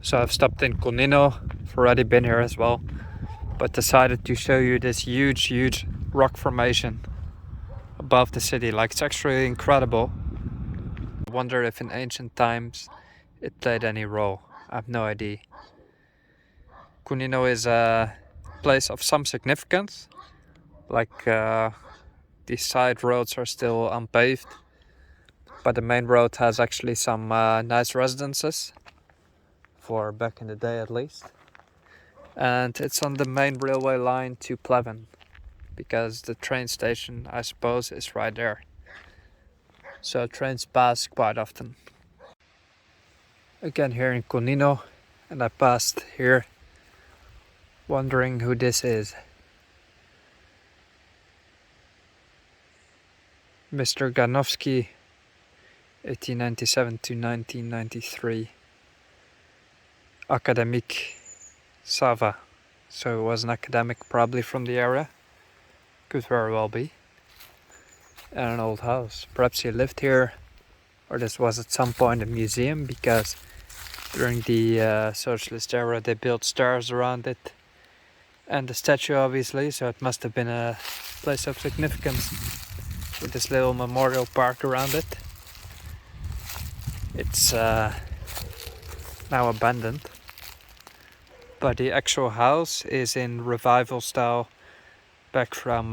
So I've stopped in Kunino, I've already been here as well, but decided to show you this huge rock formation above the city. Like, it's actually incredible. I wonder if in ancient times it played any role. I have no idea. Kunino is a place of some significance. Like, the side roads are still unpaved, but the main road has actually some nice residences, for back in the day at least. And it's on the main railway line to Pleven, because the train station, I suppose, is right there. So trains pass quite often. Again here in Kunino, and I passed here wondering who this is. Mr. Ganovsky, 1897 to 1993. Academic Sava. So he was an academic, probably from the area. Could very well be. And an old house. Perhaps he lived here, or this was at some point a museum, because during the socialist era they built stairs around it. And the statue, obviously, so it must have been a place of significance, with this little memorial park around it. It's now abandoned, but the actual house is in revival style, back from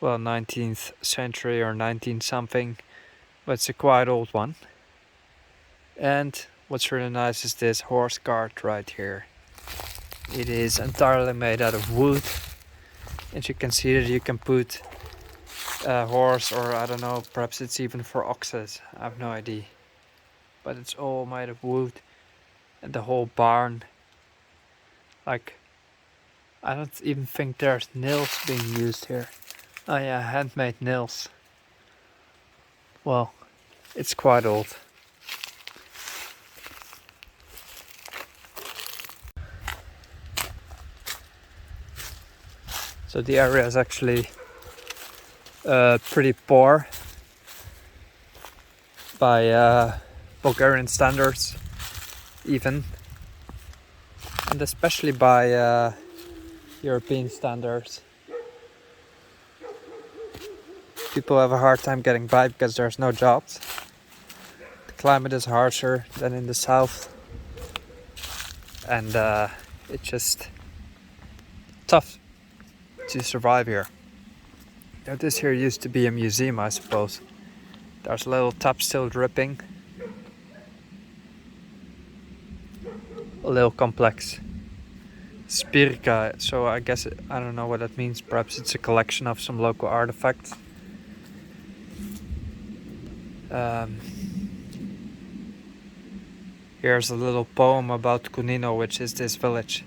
19th century or 19 something, but it's a quite old one. And what's really nice is this horse cart right here. It is entirely made out of wood, and you can see that you can put a horse, or I don't know, perhaps it's even for oxes, I have no idea. But it's all made of wood, and the whole barn, like, I don't even think there's nails being used here. Oh yeah, handmade nails. Well, it's quite old. So the area is actually pretty poor by Bulgarian standards even, and especially by European standards. People have a hard time getting by because there's no jobs. The climate is harsher than in the south, and it's just tough to survive here. Now, this here used to be a museum, I suppose. There's a little tap still dripping. A little complex. Spirka, so I guess I don't know what that means. Perhaps it's a collection of some local artifacts. Here's a little poem about Kunino, which is this village.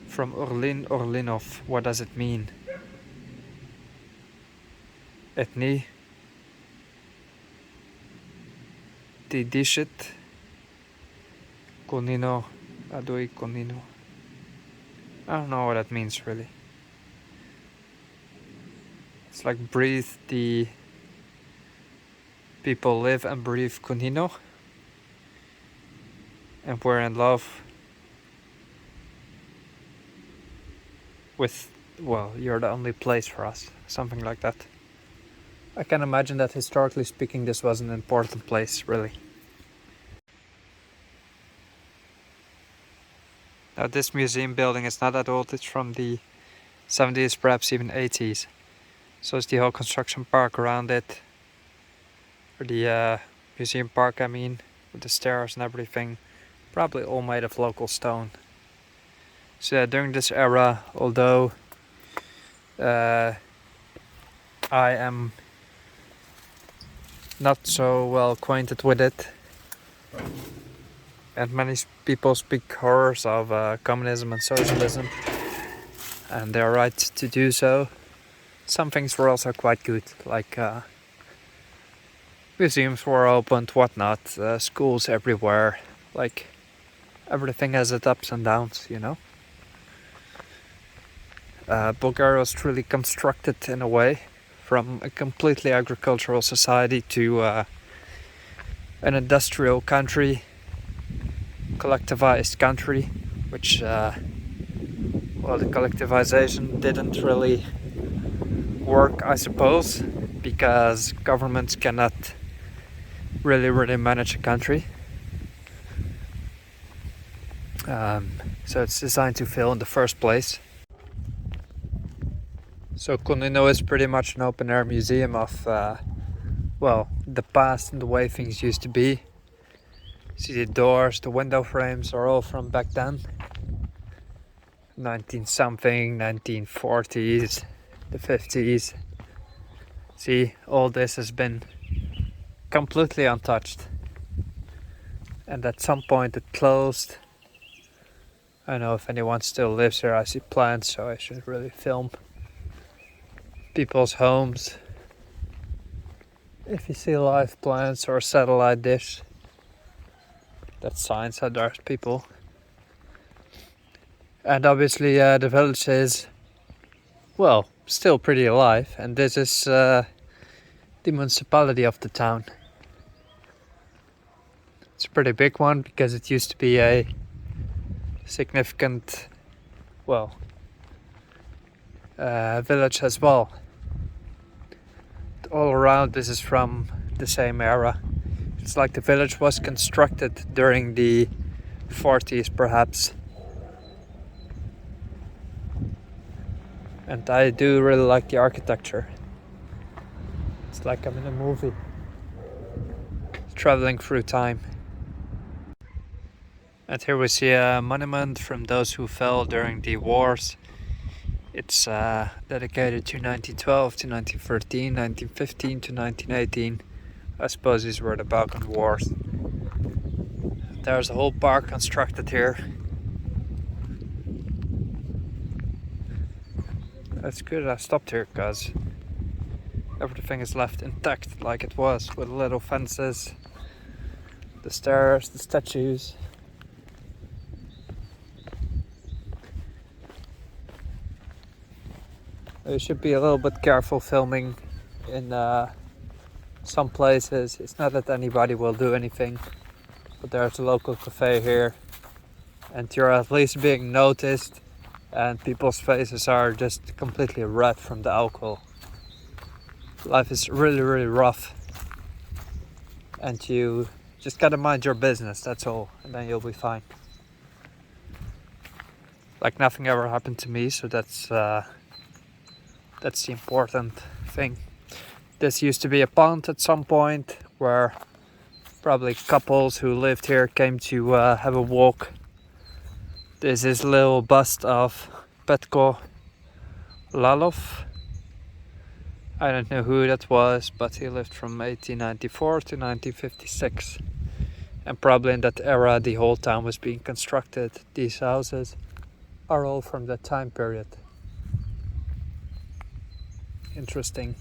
From Orlin Orlinov, what does it mean? Etni Tidishit Kunino Adui Kunino. I don't know what that means really. It's like breathe the people live and breathe Kunino, and we're in love with, well, you're the only place for us, something like that. I can imagine that historically speaking this was an important place, really. Now this museum building is not that old, it's from the 70s, perhaps even 80s. So is the whole construction park around it, or the museum park I mean, with the stairs and everything, probably all made of local stone. So yeah, during this era, although I am not so well acquainted with it, and many people speak horrors of communism and socialism, and they're right to do so, some things were also quite good, like museums were opened, whatnot, schools everywhere, like everything has its ups and downs, you know. Bulgaria was truly constructed in a way from a completely agricultural society to an industrial country, collectivized country, which well, the collectivization didn't really work, I suppose, because governments cannot really manage a country. So it's designed to fail in the first place. So Kunino is pretty much an open air museum of well, the past and the way things used to be. See, the doors, the window frames are all from back then. 19 something, 1940s, the 50s. See, all this has been completely untouched. And at some point it closed. I don't know if anyone still lives here. I see plants, so I should really film people's homes. If you see live plants or a satellite dish, that's signs that there's people. And obviously the village is, well, still pretty alive. And this is the municipality of the town. It's a pretty big one because it used to be a significant, well, village as well. All around this is from the same era. It's like the village was constructed during the 40s perhaps. And I do really like the architecture. It's like I'm in a movie, traveling through time. And here we see a monument from those who fell during the wars. It's dedicated to 1912 to 1913, 1915 to 1918. I suppose these were the Balkan Wars. There's a whole park constructed here. That's good I stopped here because everything is left intact like it was, with little fences, the stairs, the statues. You should be a little bit careful filming in some places. It's not that anybody will do anything, but there's a local cafe here and you're at least being noticed, and people's faces are just completely red from the alcohol. Life is really rough, and you just gotta mind your business, that's all, and then you'll be fine. Like nothing ever happened to me, so that's the important thing. This used to be a pond at some point where probably couples who lived here came to have a walk. This is a little bust of Petko Lalov. I don't know who that was, but he lived from 1894 to 1956. And probably in that era the whole town was being constructed. These houses are all from that time period. Interesting.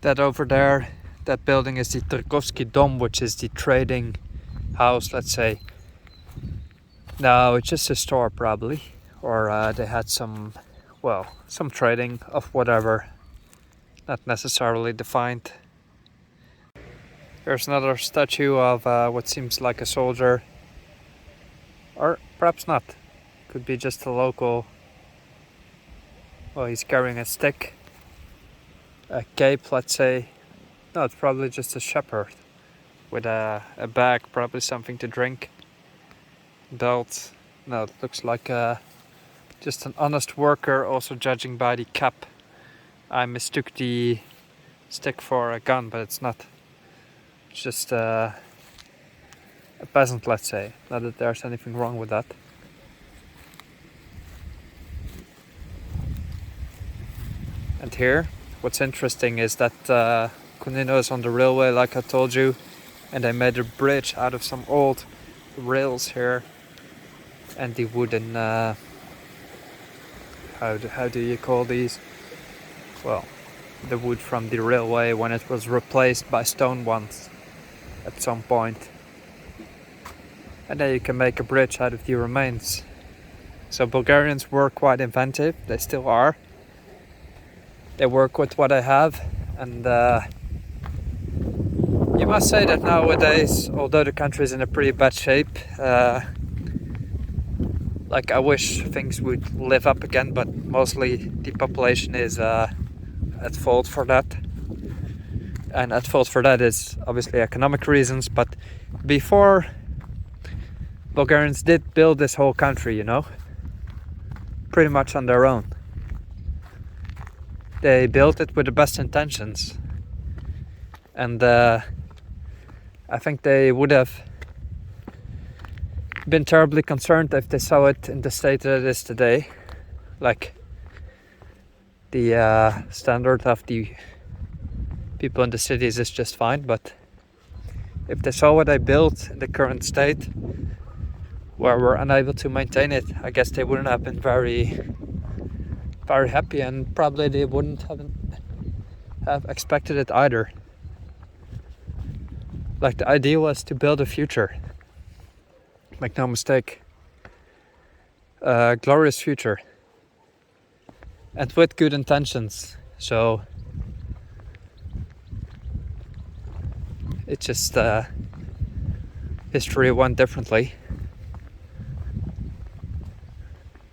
That over there, that building is the Tarkovsky Dom, which is the trading house, let's say. No, it's just a store probably. Or they had some trading of whatever. Not necessarily defined. There's another statue of what seems like a soldier. Or perhaps not. Could be just a local. Well, he's carrying a stick. A cape, let's say. No, it's probably just a shepherd with a bag, probably something to drink. Belt. No, it looks like just an honest worker, also judging by the cap. I mistook the stick for a gun, but it's not. It's just a peasant, let's say. Not that there's anything wrong with that. And here, what's interesting is that Kunino is on the railway, like I told you, and they made a bridge out of some old rails here, and the wooden how do you call these? Well, the wood from the railway when it was replaced by stone ones at some point. And then you can make a bridge out of the remains. So Bulgarians were quite inventive, they still are. they work with what I have, and you must say that nowadays, although the country is in a pretty bad shape, like I wish things would live up again, but mostly the population is at fault for that. And at fault for that is obviously economic reasons, but before, Bulgarians did build this whole country, you know, pretty much on their own. They built it with the best intentions, and I think they would have been terribly concerned if they saw it in the state that it is today. Like, the standard of the people in the cities is just fine, but if they saw what I built in the current state, where we're unable to maintain it, I guess they wouldn't have been very happy, and probably they wouldn't have expected it either. Like, the idea was to build a future. Make no mistake. A glorious future. And with good intentions. So it's just history went differently.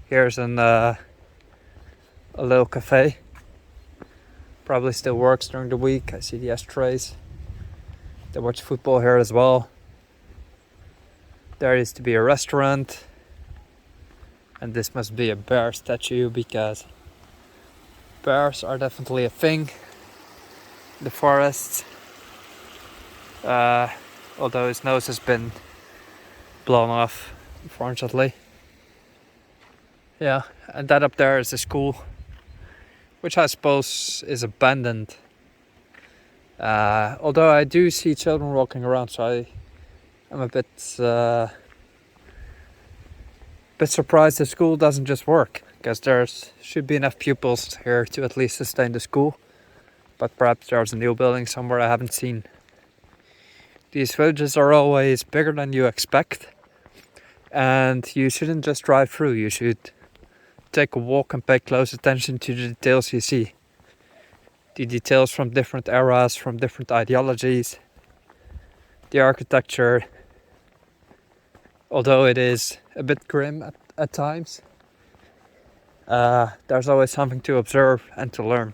Here's a little cafe. Probably still works during the week. I see the ashtrays. They watch football here as well. There used to be a restaurant. And this must be a bear statue, because bears are definitely a thing in the forests. Although his nose has been blown off, unfortunately. Yeah, and that up there is the school, which I suppose is abandoned. Although I do see children walking around, so I'm a bit surprised the school doesn't just work, because there should be enough pupils here to at least sustain the school. But perhaps there's a new building somewhere I haven't seen. These villages are always bigger than you expect, and you shouldn't just drive through. You should take a walk and pay close attention to the details you see. The details from different eras, from different ideologies, the architecture. Although it is a bit grim at times, there's always something to observe and to learn.